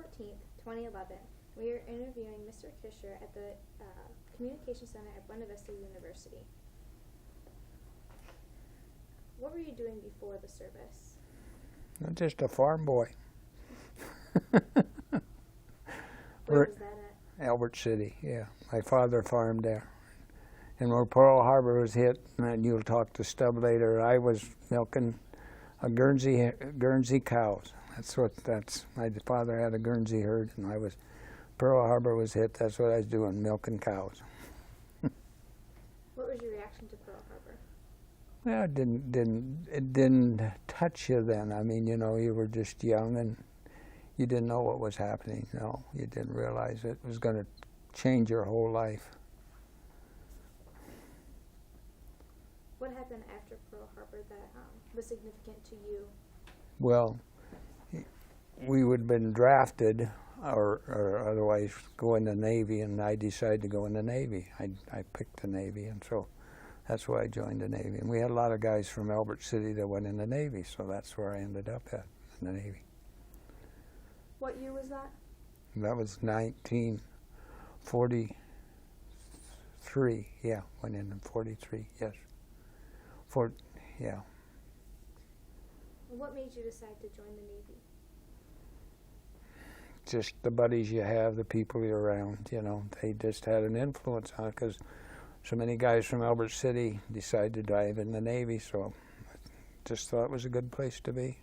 14th, 2011. We are interviewing Mr. Kischer at the Communication Center at Buena Vista University. What were you doing before the service? I'm just a farm boy. Where was that at? Gilbert City, yeah. My father farmed there. And where Pearl Harbor was hit, and you'll talk to Stubb later, I was milking a Guernsey cows. My father had a Guernsey herd, and Pearl Harbor was hit, that's what I was doing, milking cows. What was your reaction to Pearl Harbor? Well, it didn't touch you then. I mean, you know, you were just young and you didn't know what was happening. No, you didn't realize it was going to change your whole life. What happened after Pearl Harbor that was significant to you? Well, we would have been drafted or otherwise go in the Navy, and I decided to go in the Navy. I picked the Navy, and so that's why I joined the Navy. And we had a lot of guys from Gilbert City that went in the Navy, so that's where I ended up at, in the Navy. What year was that? That was 1943, yeah, went in 43, yes. Yeah. What made you decide to join the Navy? Just the buddies you have, the people you're around, you know, they just had an influence on it because so many guys from Gilbert City decided to dive in the Navy, so I just thought it was a good place to be.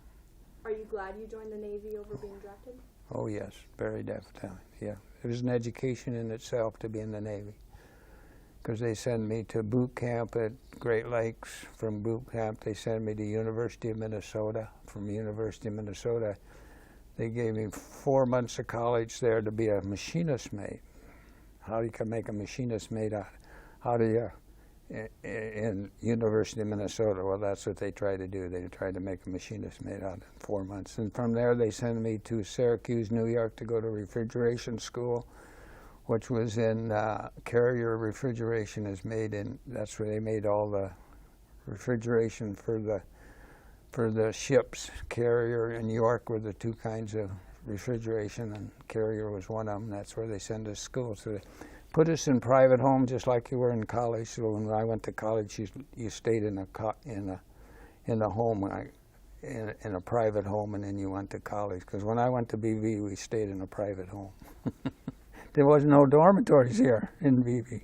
Are you glad you joined the Navy over being drafted? Oh yes, very definitely, yeah. It was an education in itself to be in the Navy because they send me to boot camp at Great Lakes. From boot camp they send me to University of Minnesota. From University of Minnesota they gave me 4 months of college there to be a machinist mate. How you can make a machinist mate out? How do you, in University of Minnesota, well, that's what they tried to do. They tried to make a machinist mate out in 4 months. And from there, they sent me to Syracuse, New York, to go to refrigeration school, which was in Carrier refrigeration is made in, that's where they made all the refrigeration for the ships. Carrier and York were the two kinds of refrigeration, and Carrier was one of them. That's where they send us to school. So they put us in private homes just like you were in college. So when I went to college, you stayed in a home, in a private home, and then you went to college. Because when I went to BV, we stayed in a private home. There was no dormitories here in BV,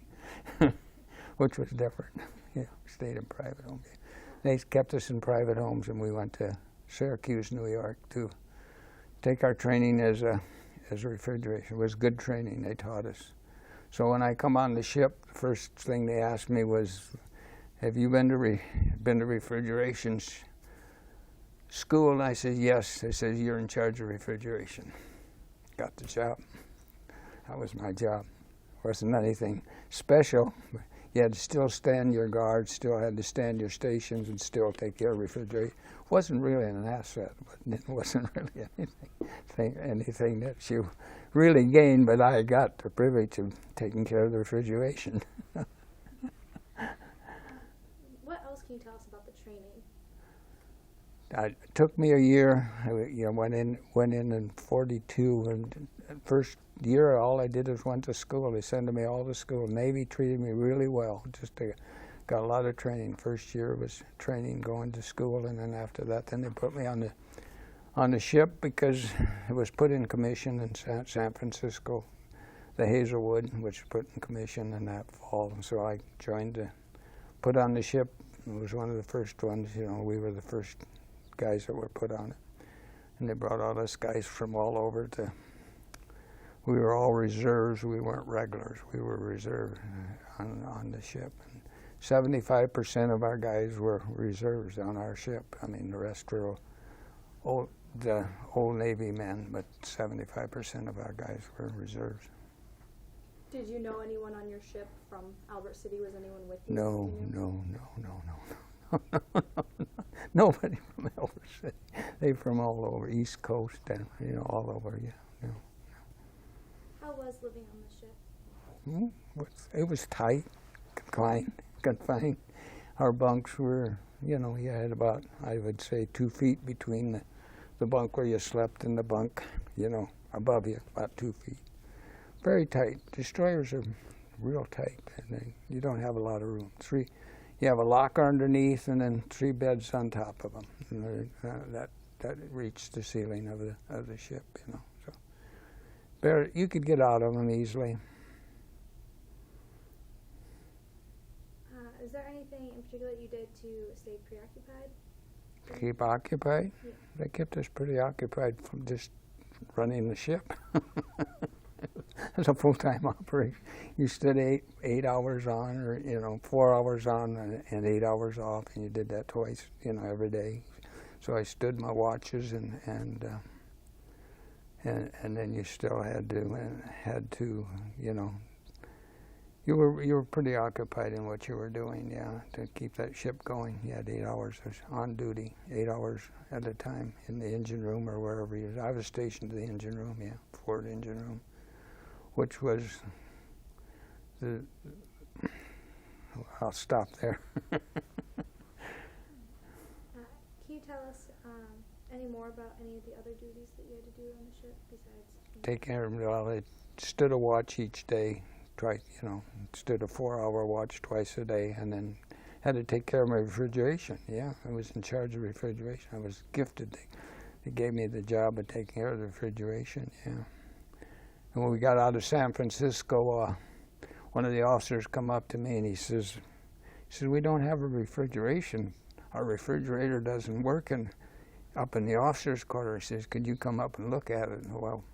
which was different. Yeah, we stayed in private homes. They kept us in private homes, and we went to Syracuse, New York, to take our training as refrigeration. It was good training they taught us. So when I come on the ship, the first thing they asked me was, "Have you been to refrigeration school?" And I said, "Yes." They said, "You're in charge of refrigeration." Got the job. That was my job. Wasn't anything special. You had to still stand your guard, still had to stand your stations, and still take care of refrigeration. Wasn't really an asset, but it wasn't really anything that you really gained, but I got the privilege of taking care of the refrigeration. What else can you tell us about the training? It took me a year. I went in in 42, and first year all I did was went to school. They sent me all to school. Navy treated me really well. Got a lot of training. First year was training, going to school, and then after that, then they put me on the ship because it was put in commission in San Francisco, the Hazelwood, which was put in commission in that fall. And so I put on the ship. It was one of the first ones. You know, we were the first guys that were put on it, and they brought all us guys from all over to. We were all reserves. We weren't regulars. We were reserves on the ship. And 75% of our guys were reserves on our ship. I mean, the rest were the old Navy men, but 75% of our guys were reserves. Did you know anyone on your ship from Gilbert City? Was anyone with you? No. Nobody from Gilbert City. They from all over, East Coast, and all over. Yeah. How was living on the ship? It was tight, confined. Our bunks were, you had about, I would say, 2 feet between the bunk where you slept and the bunk you know, above you, about 2 feet. Very tight. Destroyers are real tight, and you don't have a lot of room. You have a locker underneath, and then 3 beds on top of them. And that reached the ceiling of the ship, you know. So you could get out of them easily. Is there anything in particular you did to stay preoccupied? Keep occupied? Yeah. They kept us pretty occupied from just running the ship. It's a full-time operation. You stood eight hours on, or, you know, 4 hours on and 8 hours off, and you did that twice, you know, every day. So I stood my watches, and then you still had to, you know, you were pretty occupied in what you were doing, yeah, to keep that ship going. You had 8 hours on duty, 8 hours at a time in the engine room or wherever you. I was stationed in the engine room, yeah, forward engine room, which was I'll stop there. Can you tell us any more about any of the other duties that you had to do on the ship besides? Take care of them. Well, I stood a watch each day, twice, you know, stood a 4-hour watch twice a day, and then had to take care of my refrigeration. Yeah, I was in charge of refrigeration. I was gifted. They gave me the job of taking care of the refrigeration, yeah. And when we got out of San Francisco, one of the officers come up to me and he says, we don't have a refrigeration. Our refrigerator doesn't work up in the officers' quarter. He says, could you come up and look at it? Well,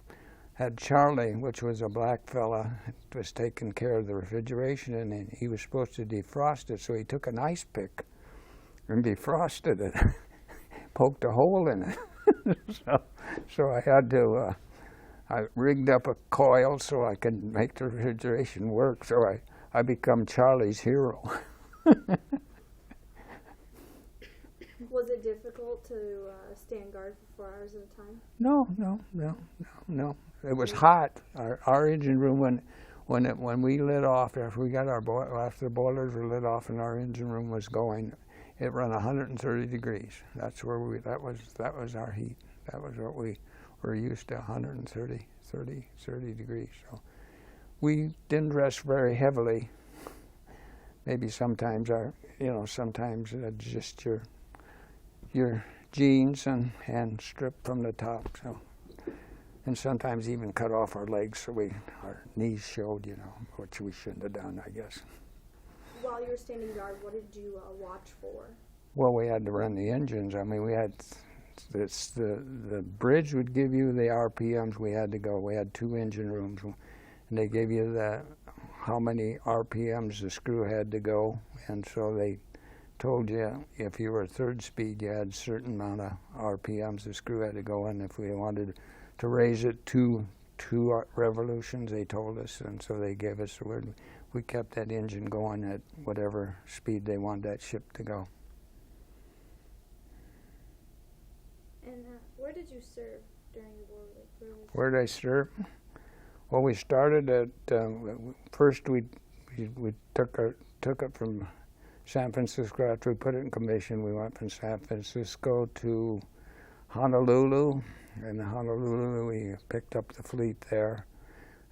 had Charlie, which was a black fella, was taking care of the refrigeration, and he was supposed to defrost it, so he took an ice pick and defrosted it, poked a hole in it. so I had to, I rigged up a coil so I could make the refrigeration work, so I become Charlie's hero. Was it difficult to stand guard for 4 hours at a time? No. It was hot. Our engine room, when we lit off, after the boilers were lit off and our engine room was going, it ran 130 degrees. That's where that was our heat. That was what we were used to, 30 degrees. So we didn't rest very heavily. Maybe sometimes sometimes just your jeans and strip from the top. So. And sometimes even cut off our legs so our knees showed, you know, which we shouldn't have done, I guess. While you were standing guard, what did you watch for? Well, we had to run the engines. I mean, we had the bridge would give you the RPMs we had to go. We had 2 engine rooms, and they gave you how many RPMs the screw had to go, and so they told you if you were 3rd speed, you had a certain amount of RPMs the screw had to go, and if we wanted to raise it two revolutions, they told us, and so they gave us the word. We kept that engine going at whatever speed they wanted that ship to go. And where did you serve during the war? Where did I serve? Well, we started at first we took it from San Francisco. After we put it in commission, we went from San Francisco to Honolulu. In Honolulu, we picked up the fleet there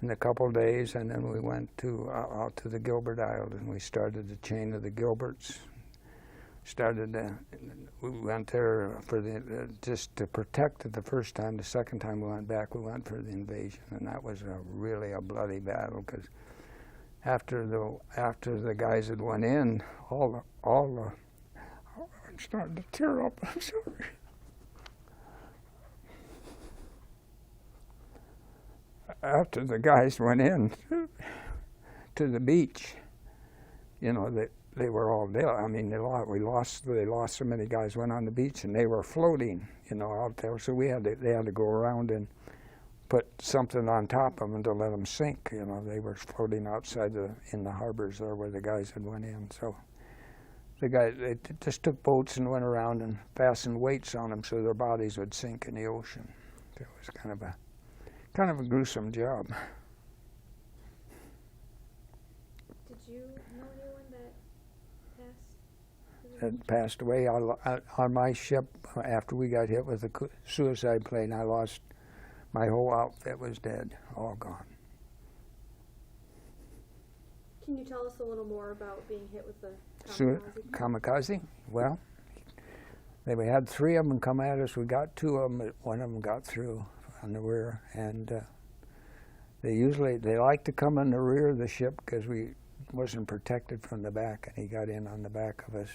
in a couple of days, and then we went out to the Gilbert Island, and we started the chain of the Gilberts. We went there for just to protect it the first time. The second time we went back, we went for the invasion, and that was really a bloody battle, because after the guys had went in, I'm starting to tear up. I'm sorry. After the guys went in to the beach, you know, they were all dead. I mean, they lost so many guys went on the beach, and they were floating, you know, out there. So they had to go around and put something on top of them to let them sink. You know, they were floating outside in the harbors there where the guys had went in. So they just took boats and went around and fastened weights on them so their bodies would sink in the ocean. It was kind of a gruesome job. Did you know anyone that passed away? On my ship, after we got hit with the suicide plane, I lost My whole outfit was dead, all gone. Can you tell us a little more about being hit with the Kamikaze? Well, we had 3 of them come at us. We got 2 of them, but one of them got through on the rear. And they like to come in the rear of the ship because we wasn't protected from the back, and he got in on the back of us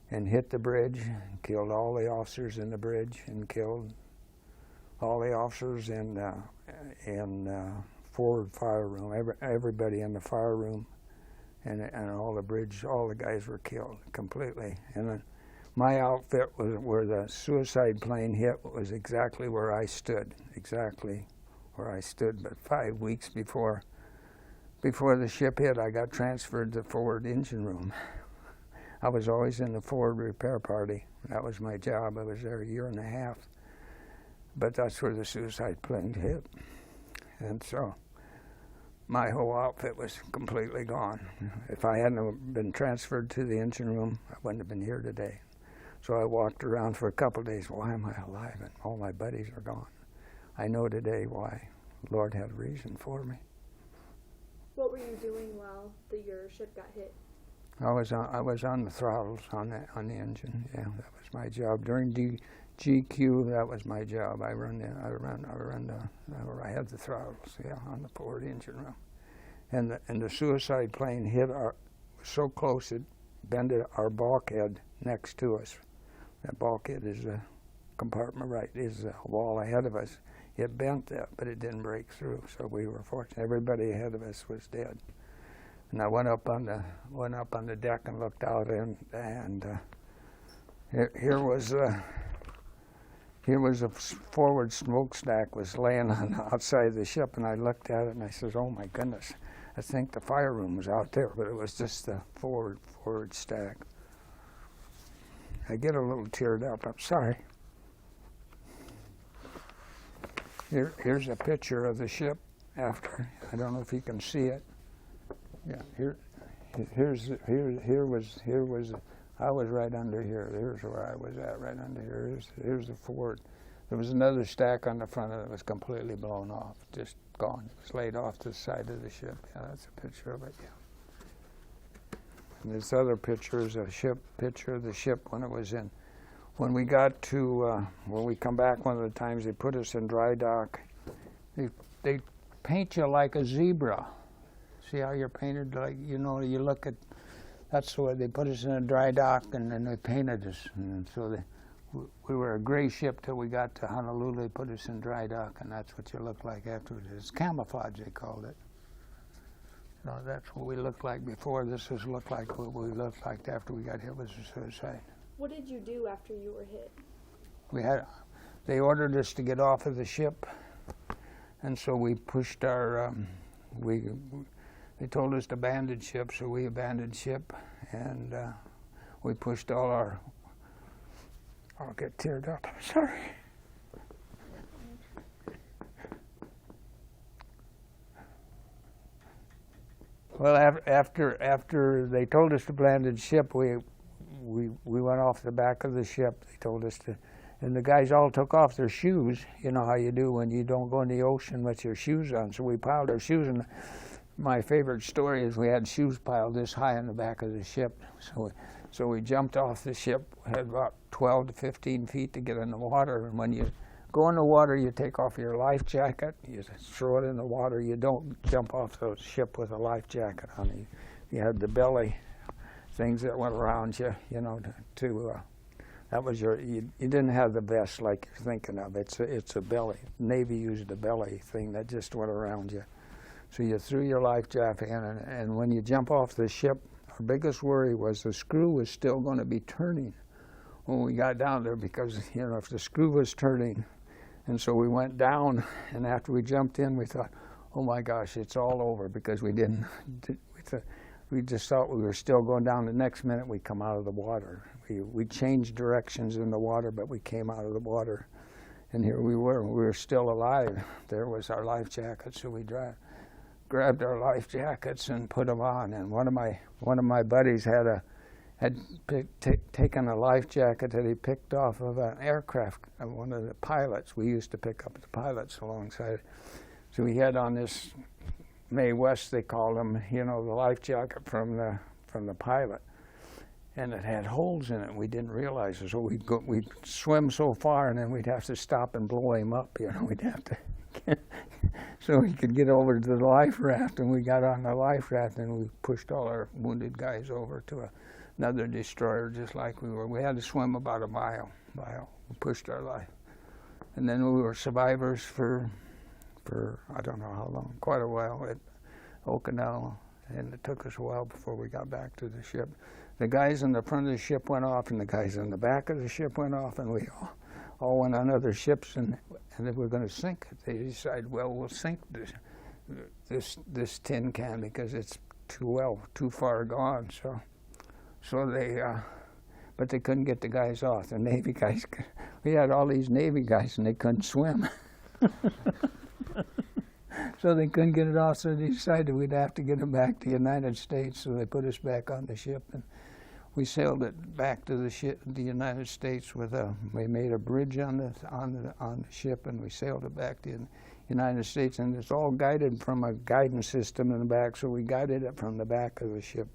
and hit the bridge, and killed all the officers in the bridge, and killed all the officers in forward fire room, everybody in the fire room, and all the bridge, all the guys were killed completely. And my outfit was where the suicide plane hit was exactly where I stood, But 5 weeks before the ship hit, I got transferred to the forward engine room. I was always in the forward repair party. That was my job. I was there a year and a half. But that's where the suicide plane hit. And so my whole outfit was completely gone. If I hadn't been transferred to the engine room, I wouldn't have been here today. So I walked around for a couple of days. Why am I alive? And all my buddies are gone. I know today why. The Lord had a reason for me. What were you doing while your ship got hit? I was on the throttles on the engine. Yeah, that was my job during GQ. That was my job. I had the throttles. Yeah, on the forward engine room, and the suicide plane hit so close it bended our bulkhead next to us. That bulkhead is the compartment is the wall ahead of us. It bent that, but it didn't break through. So we were fortunate. Everybody ahead of us was dead. And I went up on the deck and looked out, and here was a forward smokestack was laying on the outside of the ship, and I looked at it and I says, "Oh my goodness, I think the fire room was out there," but it was just the forward stack. I get a little teared up. I'm sorry. Here's a picture of the ship after. I don't know if you can see it. Yeah, here was. I was right under here. Here's where I was at, right under here. Here's the forward. There was another stack on the front of it. It was completely blown off, just gone. It was laid off to the side of the ship. Yeah, that's a picture of it. Yeah. And this other picture is a picture of the ship when it was in. When we got to, when we come back one of the times, they put us in dry dock. They paint you like a zebra. See how you're painted? Like, you look at, that's the way they put us in a dry dock, and then they painted us. And so we were a gray ship till we got to Honolulu. They put us in dry dock, and that's what you look like afterwards. It's camouflage, they called it. So that's what we looked like before. This looked like what we looked like after we got hit with the suicide. What did you do after you were hit? They ordered us to get off of the ship, and so we pushed our, they told us to abandon ship, so we abandoned ship, and we pushed all our, I'll get teared up, I'm sorry. Well, after they told us to abandon ship, we went off the back of the ship. They told us to, and the guys all took off their shoes. You know how you do when you don't go in the ocean with your shoes on. So we piled our shoes, and my favorite story is we had shoes piled this high on the back of the ship. So we jumped off the ship. We had about 12 to 15 feet to get in the water. And when you go in the water, you take off your life jacket. You throw it in the water. You don't jump off the ship with a life jacket on. You had the belly things that went around you, that was you didn't have the vest like you're thinking of. It's a belly. Navy used a belly thing that just went around you. So you threw your life jacket in, and when you jump off the ship, our biggest worry was the screw was still going to be turning when we got down there, because, if the screw was turning. And so we went down, and after we jumped in, we thought, oh my gosh, it's all over, because we just thought we were still going down. The next minute we come out of the water. We changed directions in the water, but we came out of the water, and here we were. We were still alive. There was our life jacket, so we grabbed our life jackets and put them on. And one of my buddies had had taken a life jacket that he picked off of an aircraft, one of the pilots. We used to pick up the pilots alongside. So he had on this Mae West, they called him, the life jacket from the pilot. And it had holes in it. We didn't realize it. So we'd swim so far, and then we'd have to stop and blow him up. We'd have to, so he could get over to the life raft. And we got on the life raft, and we pushed all our wounded guys over to another destroyer, just like we were. We had to swim about a mile. We pushed our life, and then we were survivors for I don't know how long, quite a while at Okinawa, and it took us a while before we got back to the ship. The guys in the front of the ship went off, and the guys in the back of the ship went off, and we all went on other ships, and they were going to sink it. They decided, well, we'll sink this tin can because it's too far gone. So they, but they couldn't get the guys off. The Navy guys, we had all these Navy guys, and they couldn't swim. So they couldn't get it off, so they decided we'd have to get them back to the United States. So they put us back on the ship, and we sailed it back to the United States we made a bridge on the ship, and we sailed it back to the United States. And it's all guided from a guidance system in the back, so we guided it from the back of the ship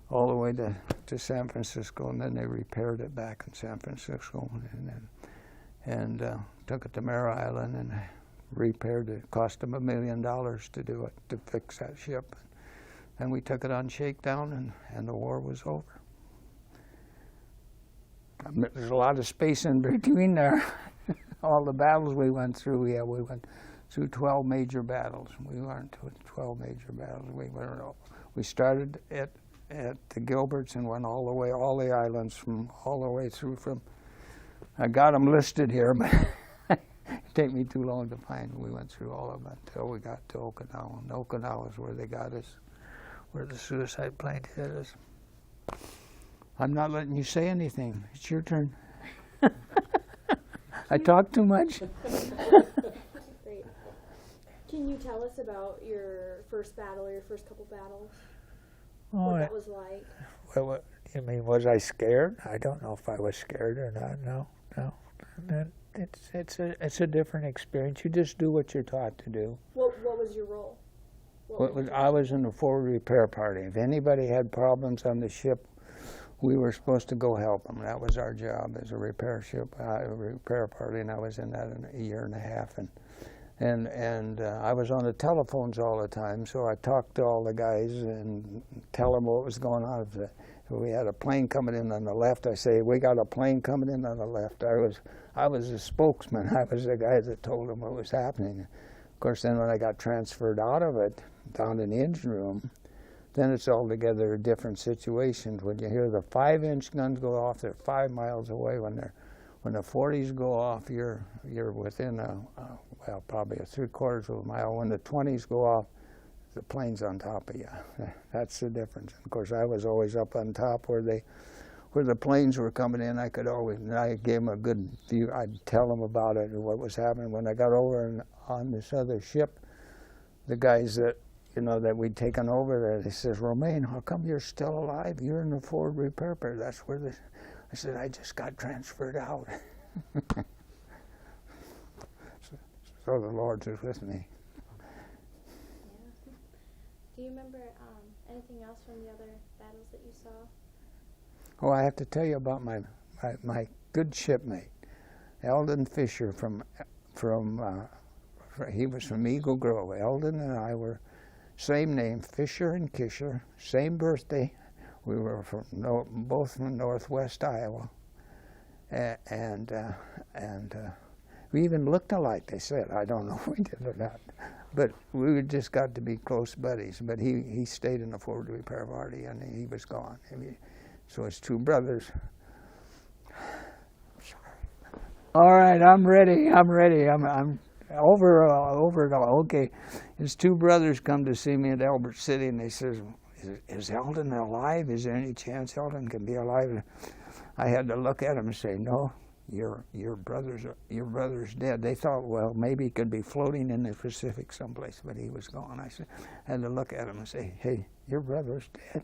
all the way to San Francisco, and then they repaired it back in San Francisco, and took it to Mare Island and repaired it. It cost them $1 million to do it, to fix that ship. And we took it on shakedown, and the war was over. There's a lot of space in between there. All the battles we went through, we went through 12 major battles. We went to 12 major battles. We started at the Gilberts and went all the islands all the way through from. I got them listed here, but it'd take me too long to find. We went through all of them until we got to Okinawa. And Okinawa is where they got us, where the suicide plane hit us. I'm not letting you say anything. It's your turn. I talk too much. Great. Can you tell us about your first battle, or your first couple battles? What that was like? Well, you mean, was I scared? I don't know if I was scared or not. No. It's a different experience. You just do what you're taught to do. What was your role? I was in the forward repair party. If anybody had problems on the ship, we were supposed to go help them. That was our job as a repair party, and I was in that in a year and a half. And I was on the telephones all the time, so I talked to all the guys and tell them what was going on. If we had a plane coming in on the left, I say, we got a plane coming in on the left. I was the spokesman. I was the guy that told them what was happening. Of course, then when I got transferred out of it, down in the engine room, then it's altogether a different situation. When you hear the 5-inch guns go off, they're 5 miles away. When the 40s go off, you're within probably a 3/4 of a mile. When the 20s go off, the plane's on top of you. That's the difference. Of course, I was always up on top where the planes were coming in. I gave them a good view. I'd tell them about it and what was happening. When I got over on this other ship, the guys that we'd taken over there, they says, Romaine, how come you're still alive? You're in the forward repair party. That's where I said, I just got transferred out. So the Lord is with me. Yeah. Do you remember anything else from the other battles that you saw? Oh, I have to tell you about my good shipmate, Eldon Fisher he was from Eagle Grove. Eldon and I were same name, Fisher and Kischer, same birthday. We were both from Northwest Iowa, and we even looked alike. They said, I don't know if we did or not, but we just got to be close buddies. But he stayed in the forward repair party, and he was gone. So it's two brothers. All right, I'm ready. I'm over. Okay, his two brothers come to see me at Elbert City, and they says, "Is Eldon alive? Is there any chance Eldon can be alive?" I had to look at him and say, "No, your brother's dead." They thought, well, maybe he could be floating in the Pacific someplace, but he was gone. I had to look at him and say, "Hey, your brother's dead."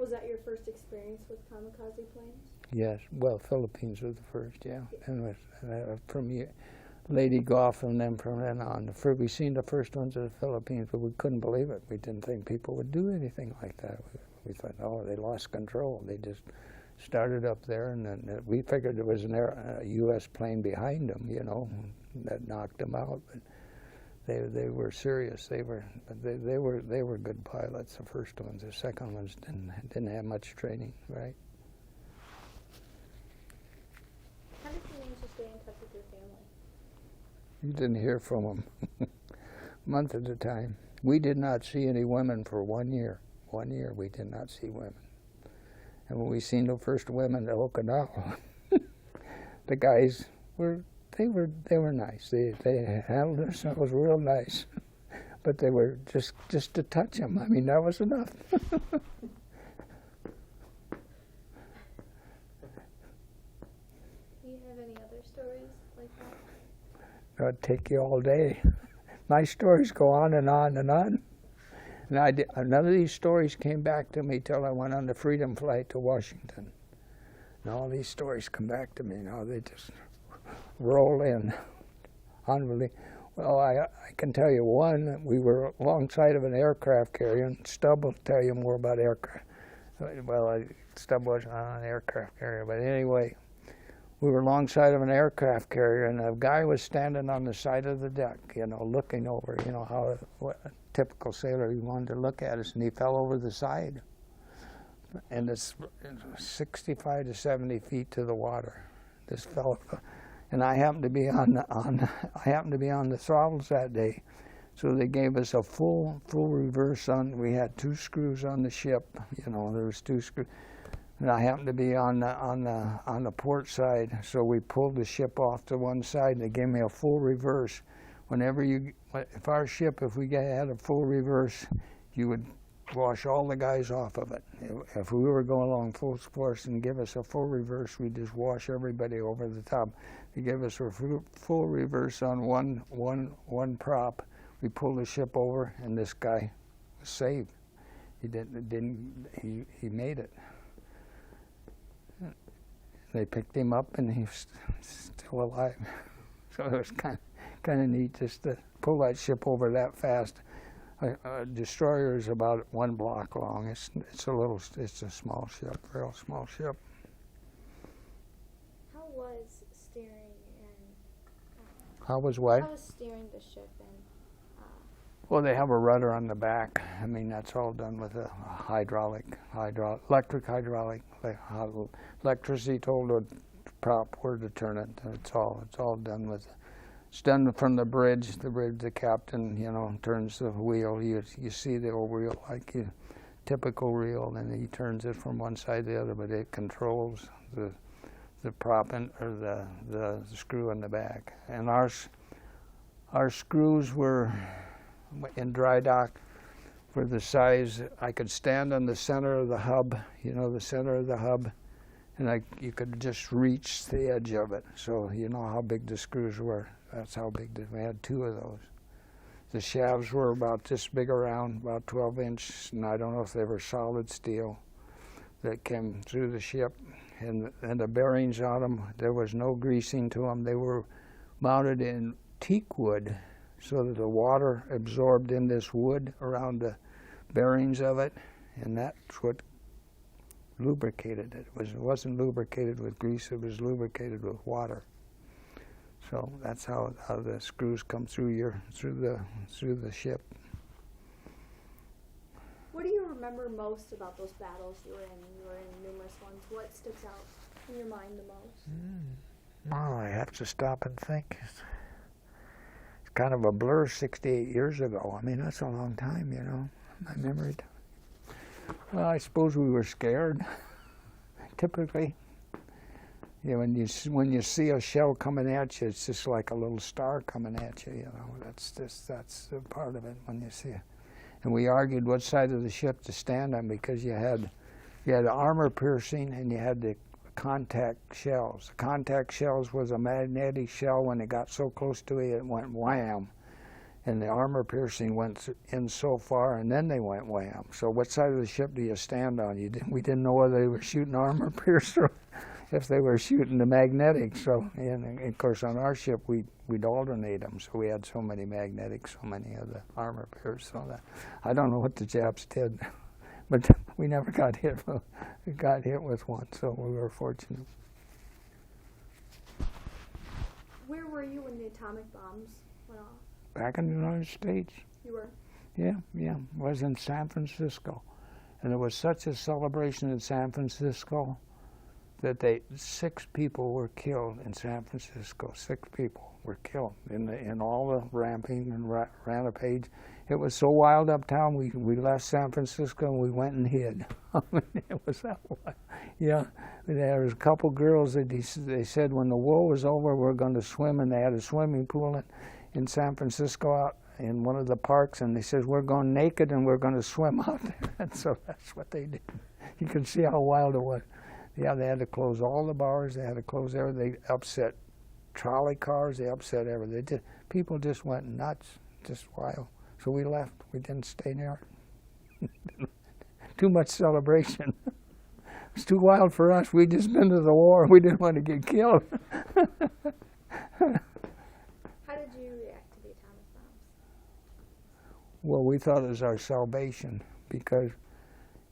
Was that your first experience with kamikaze planes? Yes, well, Philippines was the first, yeah. And with, from Lady Goff and them from then on. We seen the first ones in the Philippines, but we couldn't believe it. We didn't think people would do anything like that. We thought, oh, they lost control. They just started up there, and then we figured there was a U.S. plane behind them, you know, that knocked them out. But they were serious. They were good pilots. The first ones. The second ones didn't have much training, right? How did you manage to stay in touch with your family? You didn't hear from them. Month at a time. We did not see any women for 1 year. 1 year we did not see women. And when we seen the first women at Okinawa, the guys were nice. They handled themselves real nice. But they were just to touch them. I mean, that was enough. It'd take you all day. My stories go on and on and on. And none of these stories came back to me till I went on the Freedom Flight to Washington. And all these stories come back to me now. They just roll in. Unbelievable. Well, I can tell you one. We were alongside of an aircraft carrier, and Stubb will tell you more about aircraft. Well, Stubb wasn't on an aircraft carrier, but anyway, we were alongside of an aircraft carrier, and a guy was standing on the side of the deck, you know, looking over, you know, how a typical sailor, he wanted to look at us, and he fell over the side. And it's 65 to 70 feet to the water. This fellow, and I happened to be on the throttles that day, so they gave us a full reverse on. We had 2 screws on the ship, you know, there was 2 screws. And I happened to be on the port side, so we pulled the ship off to one side, and they gave me a full reverse. If we had a full reverse, you would wash all the guys off of it. If we were going along full force and give us a full reverse, we'd just wash everybody over the top. They gave us a full reverse on one prop. We pulled the ship over, and this guy was saved. He made it. They picked him up, and he's still alive. So it was kind of neat just to pull that ship over that fast. A destroyer is about 1 block long. It's a small ship, real small ship. How was steering How was what? How was steering the ship and? Well, they have a rudder on the back. I mean, that's all done with a electric hydraulic. Electricity told the prop where to turn it. It's all done with. It's done from the bridge. The captain, you know, turns the wheel. You see the old wheel like a typical reel, and he turns it from one side to the other. But it controls the prop or the screw in the back. And our screws were in dry dock for the size. I could stand on the center of the hub, you know, the center of the hub, and you could just reach the edge of it. So you know how big the screws were. That's how big we had 2 of those. The shafts were about this big around, about 12 inch, and I don't know if they were solid steel that came through the ship. And the bearings on them, there was no greasing to them. They were mounted in teak wood, so that the water absorbed in this wood around the bearings of it, and that's what lubricated it. It wasn't lubricated with grease, it was lubricated with water. So that's how the screws come through the ship. What do you remember most about those battles you were in? You were in numerous ones. What sticks out in your mind the most? Oh, I have to stop and think. It's kind of a blur 68 years ago. I mean, that's a long time, you know, my memory. Well, I suppose we were scared, typically. You know, when you see a shell coming at you, it's just like a little star coming at you, you know. That's a part of it when you see it. And we argued what side of the ship to stand on, because you had armor piercing and you had the contact shells. The contact shells was a magnetic shell. When it got so close to it, it went wham. and the armor piercing went in so far, and then they went wham. So what side of the ship do you stand on? We didn't know whether they were shooting armor piercer or if they were shooting the magnetic. So, and of course, on our ship, we'd alternate them. So we had so many magnetics, so many of the armor piercers. So that I don't know what the Japs did, but we never got hit. We got hit with one, so we were fortunate. Where were you when the atomic bombs went off? Back in the United States. You were? Yeah. I was in San Francisco. And there was such a celebration in San Francisco that 6 people were killed in San Francisco. 6 people were killed in all the ramping and rampage. It was so wild uptown, we left San Francisco and we went and hid. It was that wild. Yeah, there was a couple girls that they said when the war was over, we're going to swim, and they had a swimming pool in San Francisco out in one of the parks, and they said, we're going naked and we're going to swim out there. And so that's what they did. You can see how wild it was. Yeah, they had to close all the bars. They had to close everything. They upset trolley cars. They upset everything. People just went nuts, just wild. So we left. We didn't stay there. Too much celebration. It's too wild for us. We just been to the war. We didn't want to get killed. How did you react to the atomic bombs? Well, we thought it was our salvation, because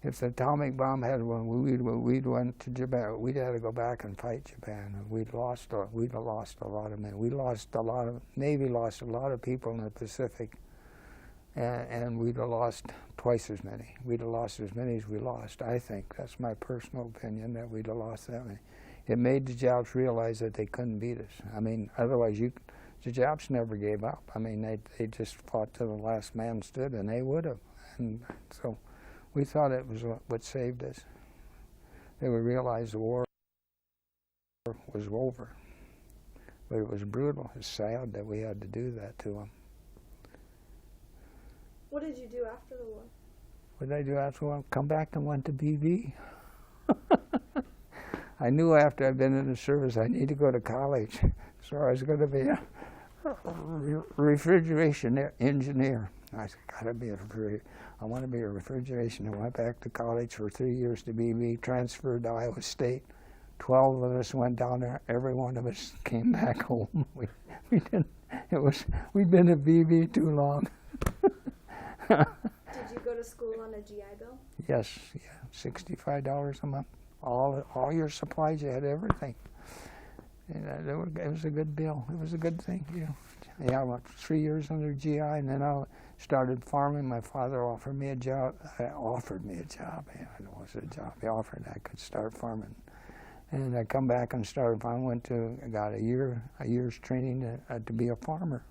if the atomic bomb had one, we'd went to Japan. We'd had to go back and fight Japan. We'd lost a lot of men. Navy lost a lot of people in the Pacific, and we'd have lost twice as many. We'd have lost as many as we lost. I think that's my personal opinion, that we'd have lost that many. It made the Japs realize that they couldn't beat us. I mean, otherwise the Japs never gave up. I mean, they just fought till the last man stood, and they would have. And so we thought it was what saved us. They would realize the war was over. But it was brutal. It's sad that we had to do that to them. What did you do after the war? What did I do after the war? Come back and went to BV. I knew after I'd been in the service I need to go to college. So I was going to be a refrigeration engineer. I said, I want to be a refrigeration. I went back to college for 3 years to BV, transferred to Iowa State. 12 of us went down there. Every one of us came back home. We'd been at BV too long. Did you go to school on a GI Bill? Yes, yeah, $65 a month. All your supplies, you had everything. And it was a good bill. It was a good thing. Yeah, I went 3 years under GI, and then I started farming. My father offered me a job. Man, it was a job. He offered I could start farming. And I come back and started farming. I got a year's training to be a farmer.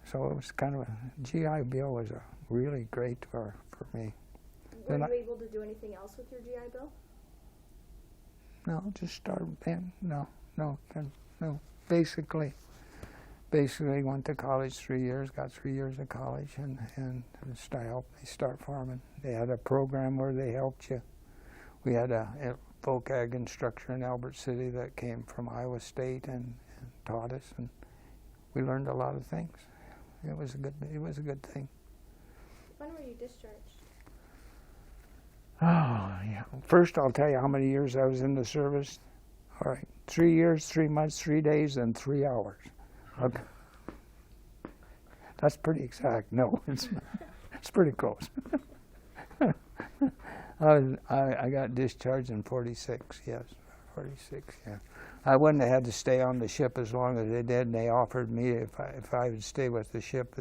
So it was kind of GI Bill was really great for me. Were you able to do anything else with your GI Bill? No, just started. No. Basically went to college 3 years, got 3 years of college, and helped me start farming. They had a program where they helped you. We had a folk ag instructor in Albert City that came from Iowa State and taught us, and we learned a lot of things. It was a good thing. When were you discharged? Oh, yeah. First, I'll tell you how many years I was in the service. All right, 3 years, 3 months, 3 days, and 3 hours. Okay. That's pretty exact. No, it's pretty close. I got discharged in 46, yes, 46, yeah. I wouldn't have had to stay on the ship as long as they did, and they offered me if I would stay with the ship,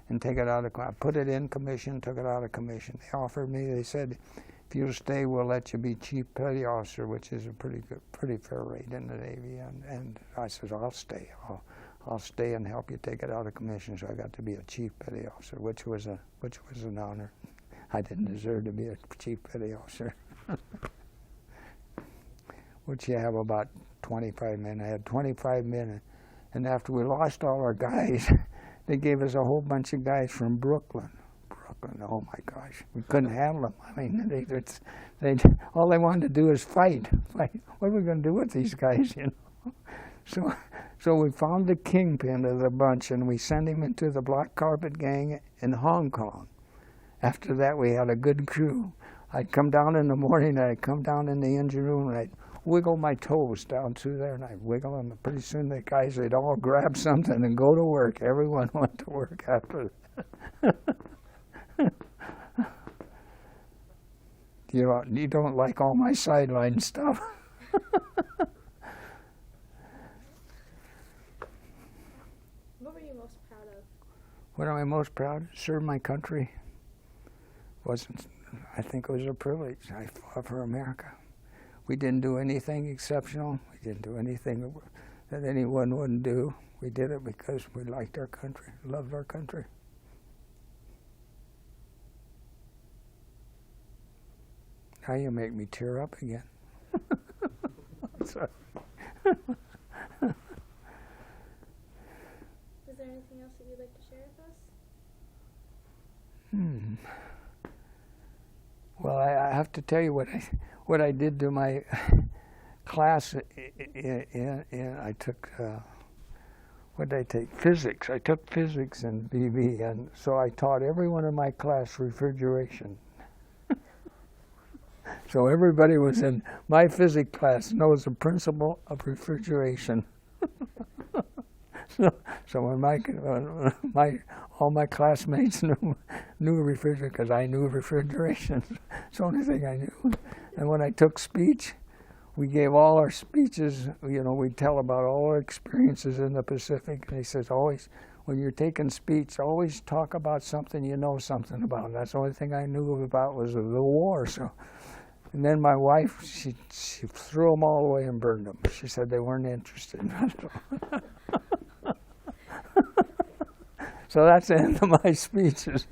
and take it out of, I put it in commission, took it out of commission. They offered me, they said, if you'll stay, we'll let you be chief petty officer, which is a pretty fair rate in the Navy. And I said, I'll stay. I'll stay and help you take it out of commission. So I got to be a chief petty officer, which was an honor. I didn't deserve to be a chief petty officer. Which you have about 25 men. I had 25 men, and after we lost all our guys, they gave us a whole bunch of guys from Brooklyn. Oh my gosh, we couldn't handle them. I mean, all they wanted to do is fight. What are we going to do with these guys, So we found the kingpin of the bunch, and we sent him into the Black Carpet Gang in Hong Kong. After that, we had a good crew. I'd come down in the morning, I'd come down in the engine room, and I'd wiggle my toes down through there, and I'd wiggle them. Pretty soon the guys, they'd all grab something and go to work. Everyone went to work after that. You don't like all my sideline stuff. What were you most proud of? What am I most proud of? Serve my country. I think it was a privilege. I fought for America. We didn't do anything exceptional. We didn't do anything that anyone wouldn't do. We did it because we liked our country, loved our country. Now you make me tear up again. Sorry. Is there anything else that you'd like to share with us? Well, I have to tell you what I did to my class. I took what did I take? Physics. I took physics in BB, and so I taught everyone in my class refrigeration. So everybody was in my physics class knows the principle of refrigeration. So when all my classmates knew refrigeration, because I knew refrigeration. It's the only thing I knew. And when I took speech, we gave all our speeches, we'd tell about all our experiences in the Pacific. And he says, always, when you're taking speech, always talk about something you know something about. And that's the only thing I knew about was the war. So, and then my wife, she threw them all away and burned them. She said they weren't interested. So that's the end of my speeches.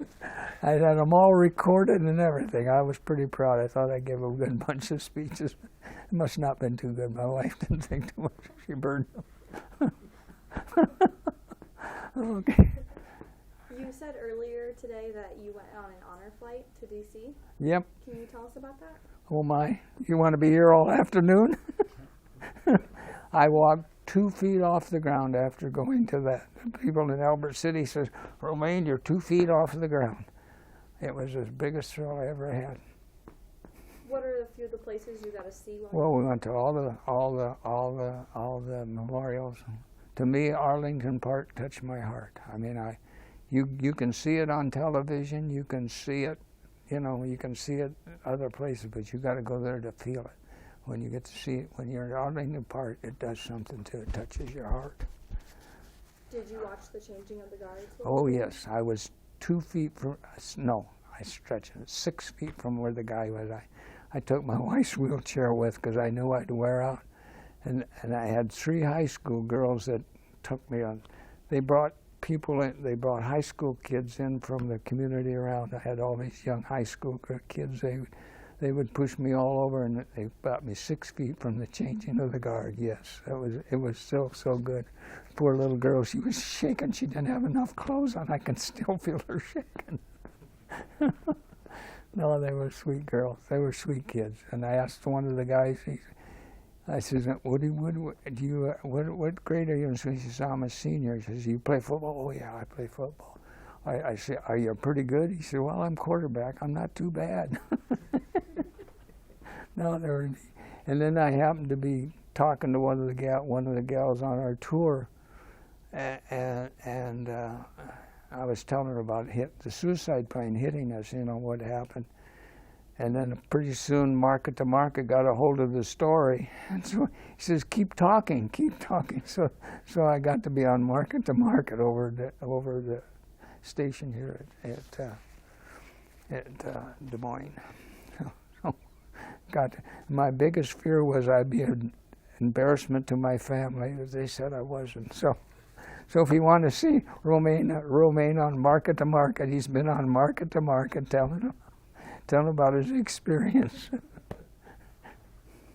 I had them all recorded and everything. I was pretty proud. I thought I gave a good bunch of speeches. It must not have been too good. My wife didn't think too much. She burned them. Okay. You said earlier today that you went on an honor flight to D.C. Yep. Can you tell us about that? Oh my. You want to be here all afternoon? I walked 2 feet off the ground after going to that. People in Gilbert City says, Romaine, you're 2 feet off the ground. It was the biggest thrill I ever had. What are a few of the places you got to see? Well, we went to all the memorials. To me, Arlington Park touched my heart. I mean, you can see it on television. You can see it, you can see it other places, but you got to go there to feel it. When you get to see it, when you're in Arlington Park, it does something to it. It touches your heart. Did you watch the changing of the guards? Oh, yes. I was 2 feet from, no, I stretched it, 6 feet from where the guy was. I took my wife's wheelchair with because I knew I'd wear out. And I had 3 high school girls that took me on. They brought people in, they brought high school kids in from the community around. I had all these young high school kids. They would push me all over, and they brought me 6 feet from the changing of the guard. Yes, it was so good. Poor little girl, she was shaking. She didn't have enough clothes on. I can still feel her shaking. No, they were sweet girls. They were sweet kids. And I asked one of the guys, I says, what grade are you in? So he says, I'm a senior. He says, you play football? Oh yeah, I play football. I said, are you pretty good? He said, well, I'm quarterback. I'm not too bad. No, they were. And then I happened to be talking to one of the gals on our tour, and I was telling her about the suicide plane hitting us, what happened. And then pretty soon, Market to Market got a hold of the story. And so he says, keep talking. So I got to be on Market to Market over the station here at Des Moines. My biggest fear was I'd be an embarrassment to my family. They said I wasn't. So if you want to see Romaine on Market to Market, he's been on Market to Market telling about his experience.